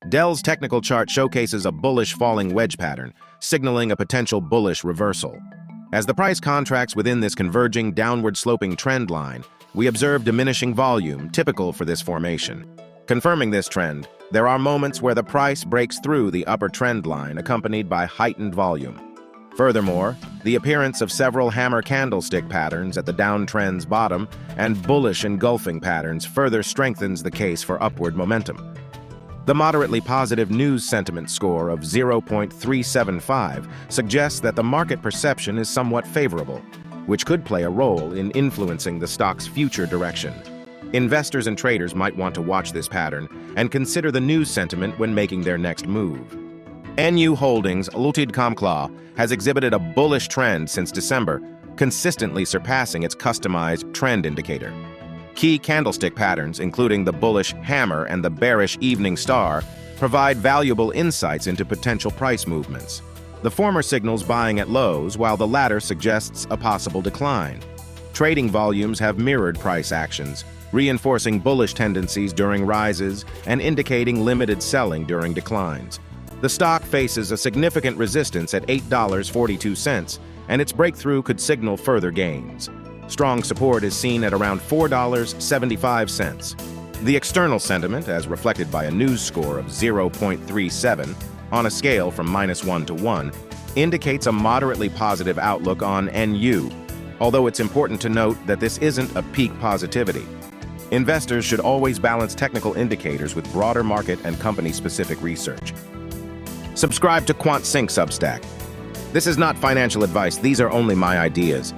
DELL's technical chart showcases a bullish falling wedge pattern, signaling a potential bullish reversal. As the price contracts within this converging downward-sloping trend line, we observe diminishing volume, typical for this formation. Confirming this trend, there are moments where the price breaks through the upper trend line, accompanied by heightened volume. Furthermore, the appearance of several hammer candlestick patterns at the downtrend's bottom and bullish engulfing patterns further strengthens the case for upward momentum. The moderately positive news sentiment score of 0.375 suggests that the market perception is somewhat favorable, which could play a role in influencing the stock's future direction. Investors and traders might want to watch this pattern and consider the news sentiment when making their next move. NU Holdings Ltd has exhibited a bullish trend since December, consistently surpassing its customized trend indicator. Key candlestick patterns, including the bullish hammer and the bearish evening star, provide valuable insights into potential price movements. The former signals buying at lows, while the latter suggests a possible decline. Trading volumes have mirrored price actions, reinforcing bullish tendencies during rises and indicating limited selling during declines. The stock faces a significant resistance at $8.42, and its breakthrough could signal further gains. Strong support is seen at around $4.75. The external sentiment, as reflected by a news score of 0.37 on a scale from -1 to 1, indicates a moderately positive outlook on NU, although it's important to note that this isn't a peak positivity. Investors should always balance technical indicators with broader market and company-specific research. Subscribe to Quant Sync Substack. This is not financial advice, these are only my ideas.